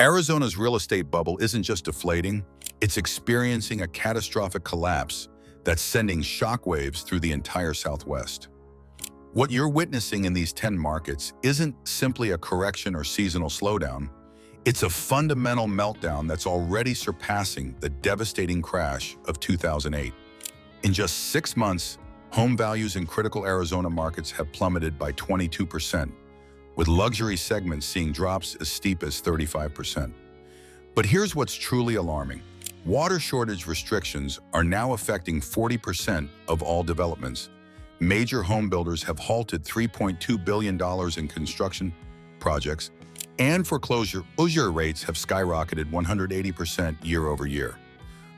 Arizona's real estate bubble isn't just deflating, it's experiencing a catastrophic collapse that's sending shockwaves through the entire Southwest. What you're witnessing in these 10 markets isn't simply a correction or seasonal slowdown, it's a fundamental meltdown that's already surpassing the devastating crash of 2008. In just 6 months, home values in critical Arizona markets have plummeted by 22%, with luxury segments seeing drops as steep as 35%. But here's what's truly alarming. Water shortage restrictions are now affecting 40% of all developments. Major homebuilders have halted $3.2 billion in construction projects, and foreclosure rates have skyrocketed 180% year over year.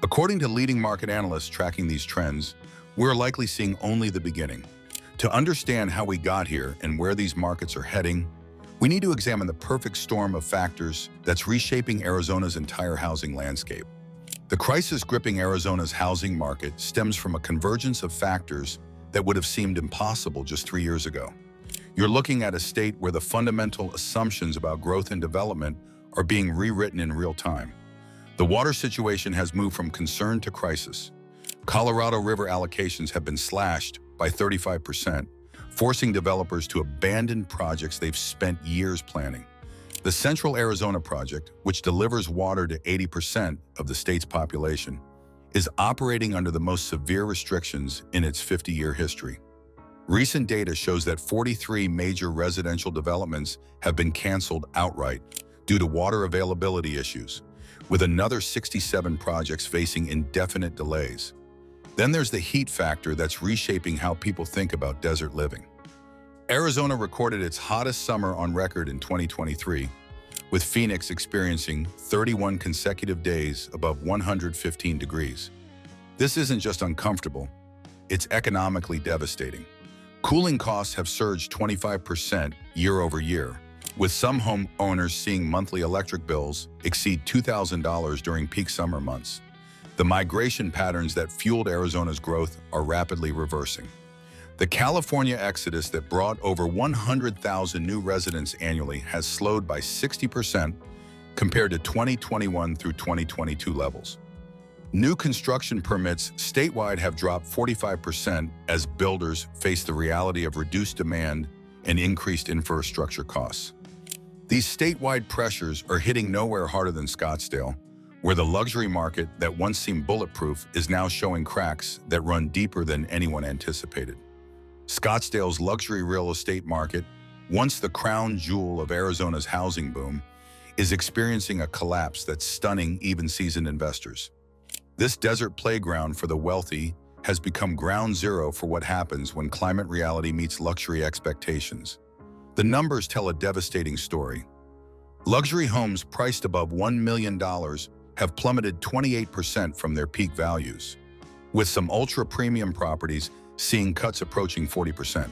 According to leading market analysts tracking these trends, we're likely seeing only the beginning. To understand how we got here and where these markets are heading, we need to examine the perfect storm of factors that's reshaping Arizona's entire housing landscape. The crisis gripping Arizona's housing market stems from a convergence of factors that would have seemed impossible just 3 years ago. You're looking at a state where the fundamental assumptions about growth and development are being rewritten in real time. The water situation has moved from concern to crisis. Colorado River allocations have been slashed by 35%, forcing developers to abandon projects they've spent years planning. The Central Arizona Project, which delivers water to 80% of the state's population, is operating under the most severe restrictions in its 50-year history. Recent data shows that 43 major residential developments have been canceled outright due to water availability issues, with another 67 projects facing indefinite delays. Then there's the heat factor that's reshaping how people think about desert living. Arizona recorded its hottest summer on record in 2023, with Phoenix experiencing 31 consecutive days above 115 degrees. This isn't just uncomfortable, it's economically devastating. Cooling costs have surged 25% year over year, with some homeowners seeing monthly electric bills exceed $2,000 during peak summer months. The migration patterns that fueled Arizona's growth are rapidly reversing. The California exodus that brought over 100,000 new residents annually has slowed by 60% compared to 2021 through 2022 levels. New construction permits statewide have dropped 45% as builders face the reality of reduced demand and increased infrastructure costs. These statewide pressures are hitting nowhere harder than Scottsdale, where the luxury market that once seemed bulletproof is now showing cracks that run deeper than anyone anticipated. Scottsdale's luxury real estate market, once the crown jewel of Arizona's housing boom, is experiencing a collapse that's stunning even seasoned investors. This desert playground for the wealthy has become ground zero for what happens when climate reality meets luxury expectations. The numbers tell a devastating story. Luxury homes priced above $1 million have plummeted 28% from their peak values, with some ultra-premium properties seeing cuts approaching 40%.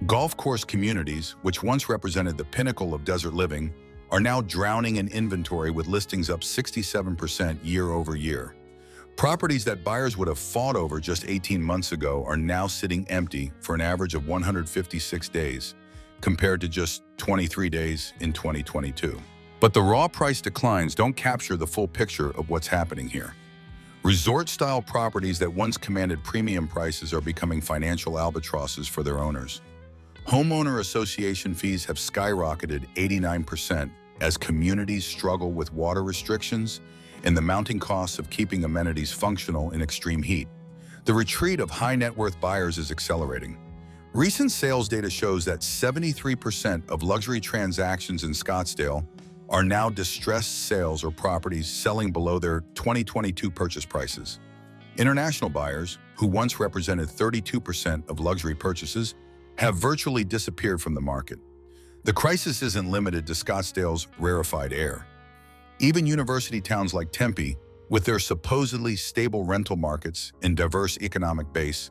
Golf course communities, which once represented the pinnacle of desert living, are now drowning in inventory with listings up 67% year over year. Properties that buyers would have fought over just 18 months ago are now sitting empty for an average of 156 days, compared to just 23 days in 2022. But the raw price declines don't capture the full picture of what's happening here. Resort-style properties that once commanded premium prices are becoming financial albatrosses for their owners. Homeowner association fees have skyrocketed 89% as communities struggle with water restrictions and the mounting costs of keeping amenities functional in extreme heat. The retreat of high-net-worth buyers is accelerating. Recent sales data shows that 73% of luxury transactions in Scottsdale are now distressed sales or properties selling below their 2022 purchase prices. International buyers, who once represented 32% of luxury purchases, have virtually disappeared from the market. The crisis isn't limited to Scottsdale's rarefied air. Even university towns like Tempe, with their supposedly stable rental markets and diverse economic base,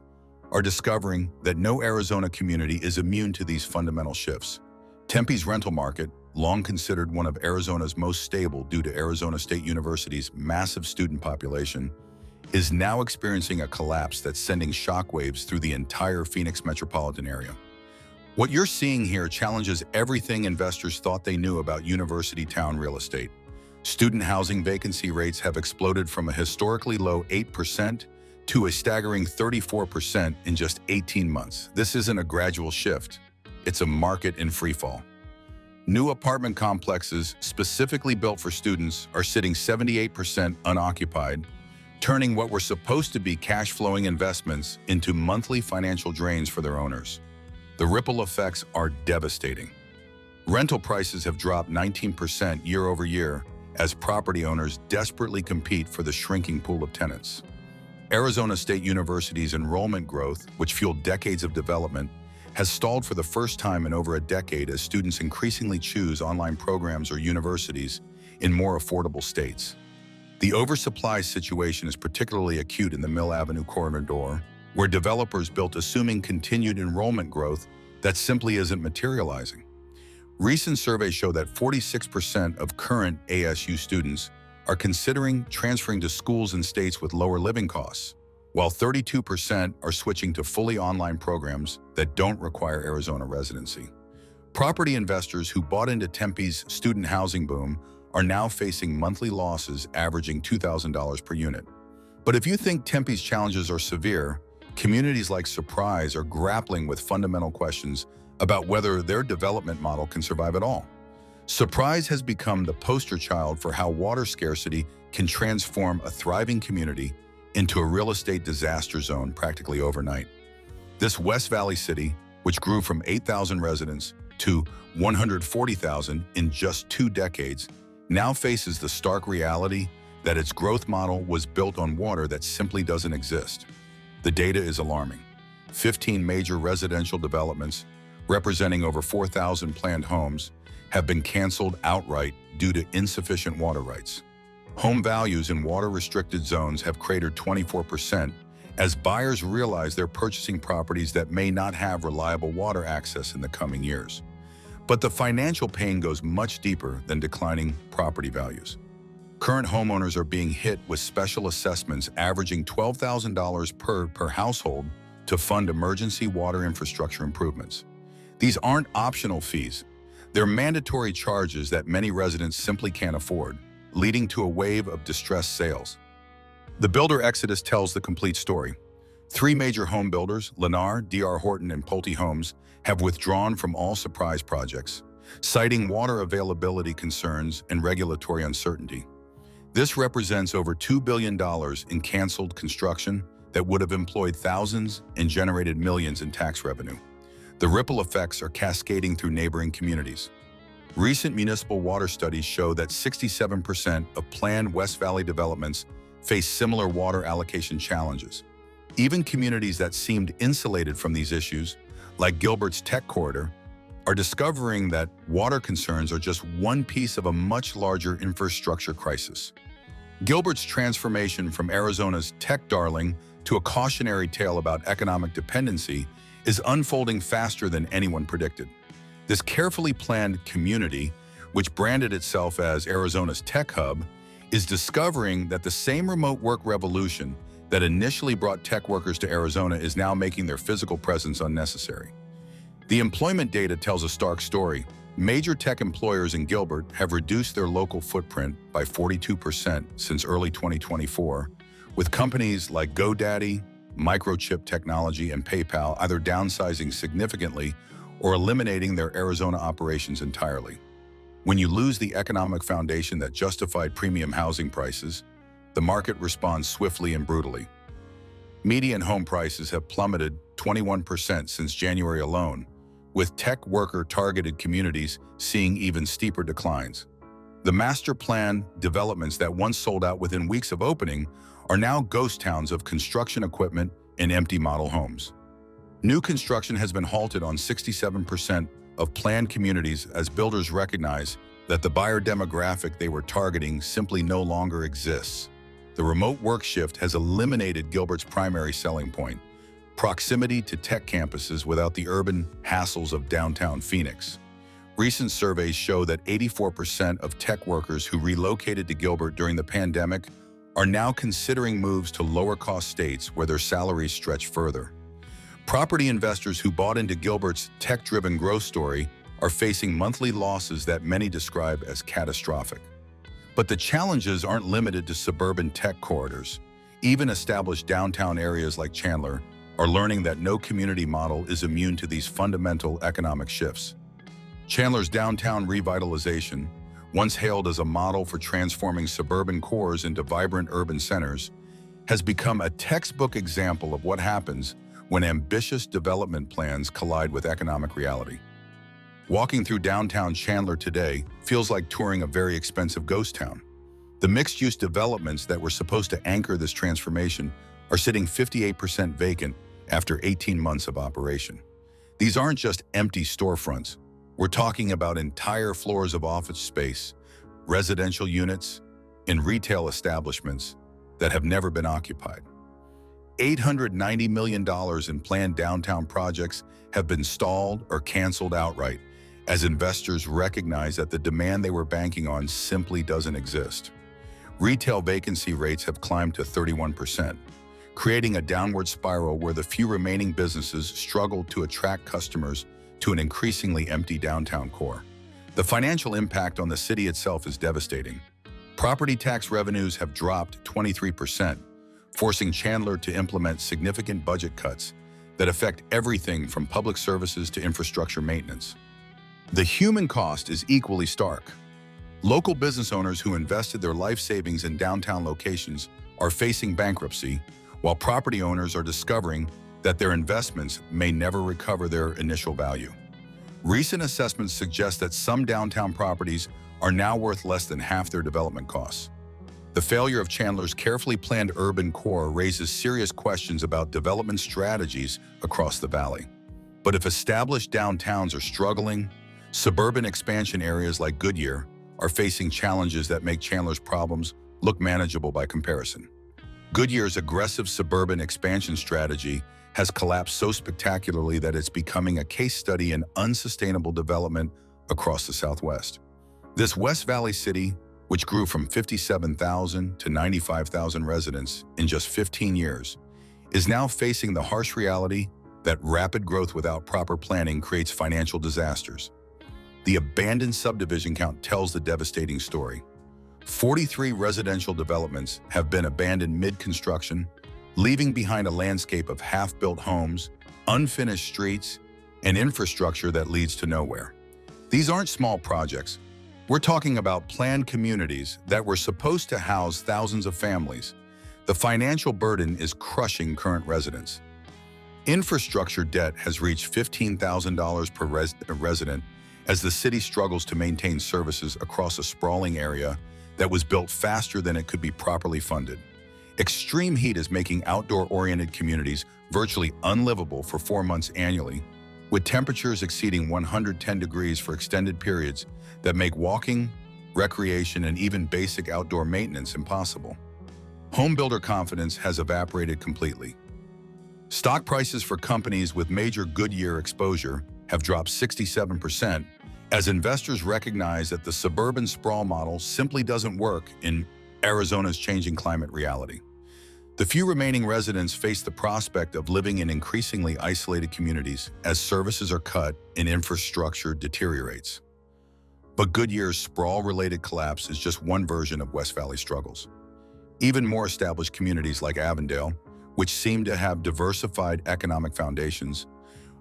are discovering that no Arizona community is immune to these fundamental shifts. Tempe's rental market, long considered one of Arizona's most stable due to Arizona State University's massive student population, is now experiencing a collapse that's sending shockwaves through the entire Phoenix metropolitan area. What you're seeing here challenges everything investors thought they knew about university town real estate. Student housing vacancy rates have exploded from a historically low 8% to a staggering 34% in just 18 months. This isn't a gradual shift. It's a market in freefall. New apartment complexes specifically built for students are sitting 78% unoccupied, turning what were supposed to be cash-flowing investments into monthly financial drains for their owners. The ripple effects are devastating. Rental prices have dropped 19% year over year as property owners desperately compete for the shrinking pool of tenants. Arizona State University's enrollment growth, which fueled decades of development, has stalled for the first time in over a decade as students increasingly choose online programs or universities in more affordable states. The oversupply situation is particularly acute in the Mill Avenue corridor, where developers built assuming continued enrollment growth that simply isn't materializing. Recent surveys show that 46% of current ASU students are considering transferring to schools in states with lower living costs, while 32% are switching to fully online programs that don't require Arizona residency. Property investors who bought into Tempe's student housing boom are now facing monthly losses averaging $2,000 per unit. But if you think Tempe's challenges are severe, communities like Surprise are grappling with fundamental questions about whether their development model can survive at all. Surprise has become the poster child for how water scarcity can transform a thriving community into a real estate disaster zone practically overnight. This West Valley city, which grew from 8,000 residents to 140,000 in just 2 decades, now faces the stark reality that its growth model was built on water that simply doesn't exist. The data is alarming. 15 major residential developments, representing over 4,000 planned homes, have been canceled outright due to insufficient water rights. Home values in water-restricted zones have cratered 24% as buyers realize they're purchasing properties that may not have reliable water access in the coming years. But the financial pain goes much deeper than declining property values. Current homeowners are being hit with special assessments averaging $12,000 per household to fund emergency water infrastructure improvements. These aren't optional fees. They're mandatory charges that many residents simply can't afford, leading to a wave of distressed sales. The builder exodus tells the complete story. 3 major home builders, Lennar, D.R. Horton, and Pulte Homes, have withdrawn from all Surprise projects, citing water availability concerns and regulatory uncertainty. This represents over $2 billion in canceled construction that would have employed thousands and generated millions in tax revenue. The ripple effects are cascading through neighboring communities. Recent municipal water studies show that 67% of planned West Valley developments face similar water allocation challenges. Even communities that seemed insulated from these issues, like Gilbert's Tech Corridor, are discovering that water concerns are just one piece of a much larger infrastructure crisis. Gilbert's transformation from Arizona's tech darling to a cautionary tale about economic dependency is unfolding faster than anyone predicted. This carefully planned community, which branded itself as Arizona's tech hub, is discovering that the same remote work revolution that initially brought tech workers to Arizona is now making their physical presence unnecessary. The employment data tells a stark story. Major tech employers in Gilbert have reduced their local footprint by 42% since early 2024, with companies like GoDaddy, Microchip Technology, and PayPal either downsizing significantly or eliminating their Arizona operations entirely. When you lose the economic foundation that justified premium housing prices, the market responds swiftly and brutally. Median home prices have plummeted 21% since January alone, with tech worker-targeted communities seeing even steeper declines. The master plan developments that once sold out within weeks of opening are now ghost towns of construction equipment and empty model homes. New construction has been halted on 67% of planned communities as builders recognize that the buyer demographic they were targeting simply no longer exists. The remote work shift has eliminated Gilbert's primary selling point, proximity to tech campuses without the urban hassles of downtown Phoenix. Recent surveys show that 84% of tech workers who relocated to Gilbert during the pandemic are now considering moves to lower-cost states where their salaries stretch further. Property investors who bought into Gilbert's tech-driven growth story are facing monthly losses that many describe as catastrophic. But the challenges aren't limited to suburban tech corridors. Even established downtown areas like Chandler are learning that no community model is immune to these fundamental economic shifts. Chandler's downtown revitalization, once hailed as a model for transforming suburban cores into vibrant urban centers, has become a textbook example of what happens when ambitious development plans collide with economic reality. Walking through downtown Chandler today feels like touring a very expensive ghost town. The mixed-use developments that were supposed to anchor this transformation are sitting 58% vacant after 18 months of operation. These aren't just empty storefronts. We're talking about entire floors of office space, residential units, and retail establishments that have never been occupied. $890 million in planned downtown projects have been stalled or canceled outright as investors recognize that the demand they were banking on simply doesn't exist. Retail vacancy rates have climbed to 31%, creating a downward spiral where the few remaining businesses struggle to attract customers to an increasingly empty downtown core. The financial impact on the city itself is devastating. Property tax revenues have dropped 23%, forcing Chandler to implement significant budget cuts that affect everything from public services to infrastructure maintenance. The human cost is equally stark. Local business owners who invested their life savings in downtown locations are facing bankruptcy, while property owners are discovering that their investments may never recover their initial value. Recent assessments suggest that some downtown properties are now worth less than half their development costs. The failure of Chandler's carefully planned urban core raises serious questions about development strategies across the valley. But if established downtowns are struggling, suburban expansion areas like Goodyear are facing challenges that make Chandler's problems look manageable by comparison. Goodyear's aggressive suburban expansion strategy has collapsed so spectacularly that it's becoming a case study in unsustainable development across the Southwest. This West Valley city, which grew from 57,000 to 95,000 residents in just 15 years, is now facing the harsh reality that rapid growth without proper planning creates financial disasters. The abandoned subdivision count tells the devastating story. 43 residential developments have been abandoned mid-construction, leaving behind a landscape of half-built homes, unfinished streets, and infrastructure that leads to nowhere. These aren't small projects. We're talking about planned communities that were supposed to house thousands of families. The financial burden is crushing current residents. Infrastructure debt has reached $15,000 per resident as the city struggles to maintain services across a sprawling area that was built faster than it could be properly funded. Extreme heat is making outdoor-oriented communities virtually unlivable for 4 months annually, with temperatures exceeding 110 degrees for extended periods that make walking, recreation, and even basic outdoor maintenance impossible. Homebuilder confidence has evaporated completely. Stock prices for companies with major Goodyear exposure have dropped 67% as investors recognize that the suburban sprawl model simply doesn't work in Arizona's changing climate reality. The few remaining residents face the prospect of living in increasingly isolated communities as services are cut and infrastructure deteriorates. But Goodyear's sprawl-related collapse is just one version of West Valley struggles. Even more established communities like Avondale, which seem to have diversified economic foundations,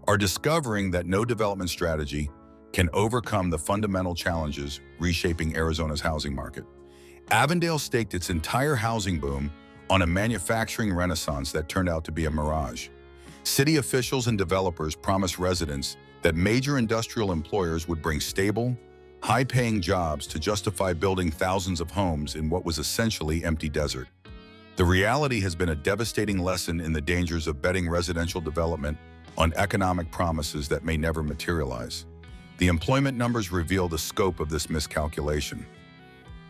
are discovering that no development strategy can overcome the fundamental challenges reshaping Arizona's housing market. Avondale staked its entire housing boom on a manufacturing renaissance that turned out to be a mirage. City officials and developers promised residents that major industrial employers would bring stable, high-paying jobs to justify building thousands of homes in what was essentially empty desert. The reality has been a devastating lesson in the dangers of betting residential development on economic promises that may never materialize. The employment numbers reveal the scope of this miscalculation.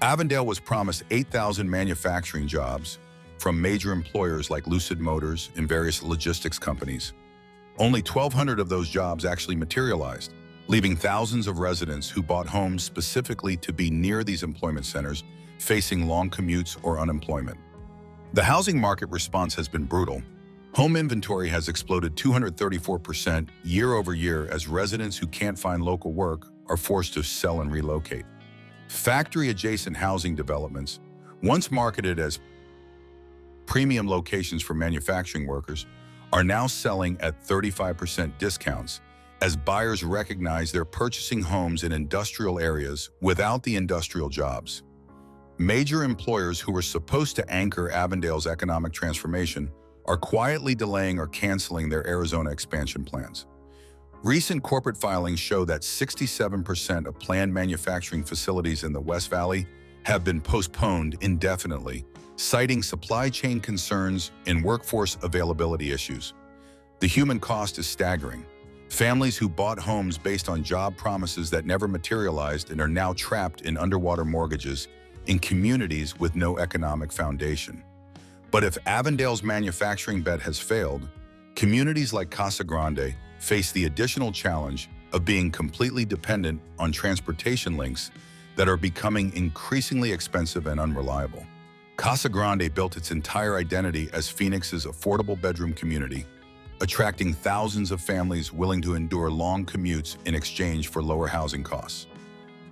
Avondale was promised 8,000 manufacturing jobs from major employers like Lucid Motors and various logistics companies. Only 1,200 of those jobs actually materialized, leaving thousands of residents who bought homes specifically to be near these employment centers facing long commutes or unemployment. The housing market response has been brutal. Home inventory has exploded 234% year over year as residents who can't find local work are forced to sell and relocate. Factory-adjacent housing developments, once marketed as premium locations for manufacturing workers, are now selling at 35% discounts as buyers recognize they're purchasing homes in industrial areas without the industrial jobs. Major employers who were supposed to anchor Avondale's economic transformation are quietly delaying or canceling their Arizona expansion plans. Recent corporate filings show that 67% of planned manufacturing facilities in the West Valley have been postponed indefinitely, citing supply chain concerns and workforce availability issues. The human cost is staggering. Families who bought homes based on job promises that never materialized and are now trapped in underwater mortgages in communities with no economic foundation. But if Avondale's manufacturing bet has failed, communities like Casa Grande face the additional challenge of being completely dependent on transportation links that are becoming increasingly expensive and unreliable. Casa Grande built its entire identity as Phoenix's affordable bedroom community, attracting thousands of families willing to endure long commutes in exchange for lower housing costs.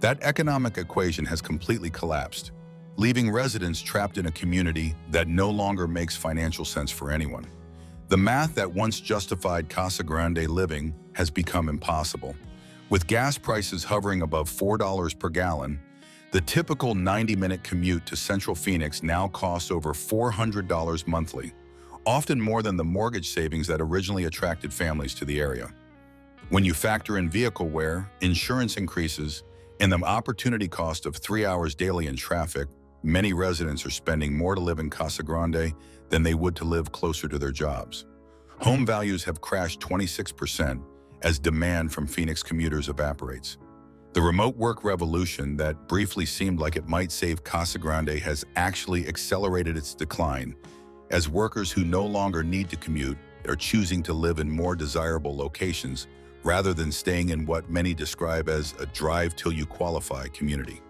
That economic equation has completely collapsed, leaving residents trapped in a community that no longer makes financial sense for anyone. The math that once justified Casa Grande living has become impossible. With gas prices hovering above $4 per gallon, the typical 90-minute commute to Central Phoenix now costs over $400 monthly, often more than the mortgage savings that originally attracted families to the area. When you factor in vehicle wear, insurance increases, and the opportunity cost of 3 hours daily in traffic, many residents are spending more to live in Casa Grande than they would to live closer to their jobs. Home values have crashed 26% as demand from Phoenix commuters evaporates. The remote work revolution that briefly seemed like it might save Casa Grande has actually accelerated its decline, as workers who no longer need to commute are choosing to live in more desirable locations rather than staying in what many describe as a drive-till-you-qualify community.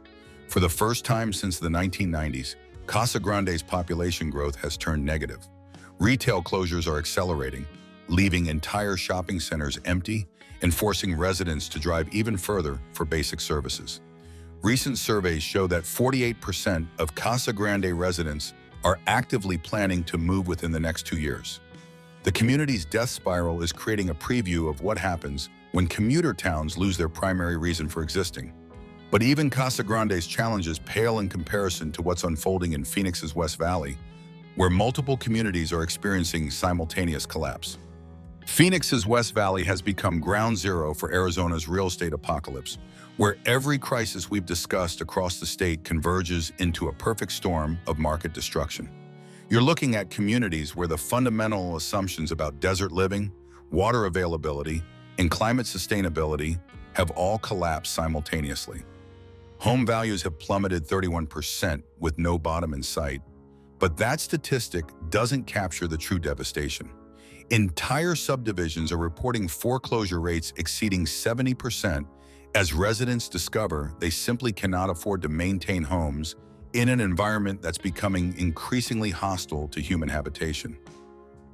For the first time since the 1990s, Casa Grande's population growth has turned negative. Retail closures are accelerating, leaving entire shopping centers empty and forcing residents to drive even further for basic services. Recent surveys show that 48% of Casa Grande residents are actively planning to move within the next 2 years. The community's death spiral is creating a preview of what happens when commuter towns lose their primary reason for existing. But even Casa Grande's challenges pale in comparison to what's unfolding in Phoenix's West Valley, where multiple communities are experiencing simultaneous collapse. Phoenix's West Valley has become ground zero for Arizona's real estate apocalypse, where every crisis we've discussed across the state converges into a perfect storm of market destruction. You're looking at communities where the fundamental assumptions about desert living, water availability, and climate sustainability have all collapsed simultaneously. Home values have plummeted 31% with no bottom in sight. But that statistic doesn't capture the true devastation. Entire subdivisions are reporting foreclosure rates exceeding 70% as residents discover they simply cannot afford to maintain homes in an environment that's becoming increasingly hostile to human habitation.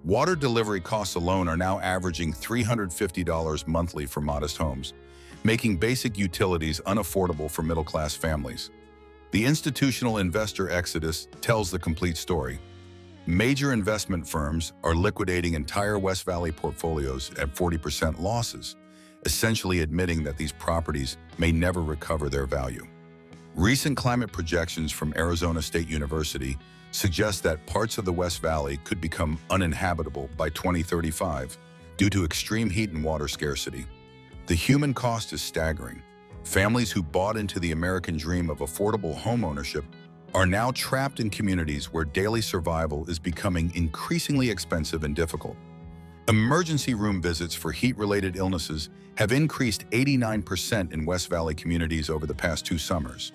Water delivery costs alone are now averaging $350 monthly for modest homes, making basic utilities unaffordable for middle-class families. The institutional investor exodus tells the complete story. Major investment firms are liquidating entire West Valley portfolios at 40% losses, essentially admitting that these properties may never recover their value. Recent climate projections from Arizona State University suggest that parts of the West Valley could become uninhabitable by 2035 due to extreme heat and water scarcity. The human cost is staggering. Families who bought into the American dream of affordable homeownership are now trapped in communities where daily survival is becoming increasingly expensive and difficult. Emergency room visits for heat-related illnesses have increased 89% in West Valley communities over the past 2 summers.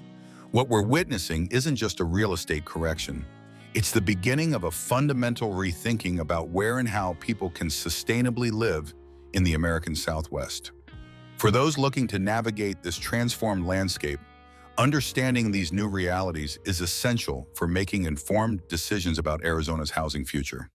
What we're witnessing isn't just a real estate correction. It's the beginning of a fundamental rethinking about where and how people can sustainably live in the American Southwest. For those looking to navigate this transformed landscape, understanding these new realities is essential for making informed decisions about Arizona's housing future.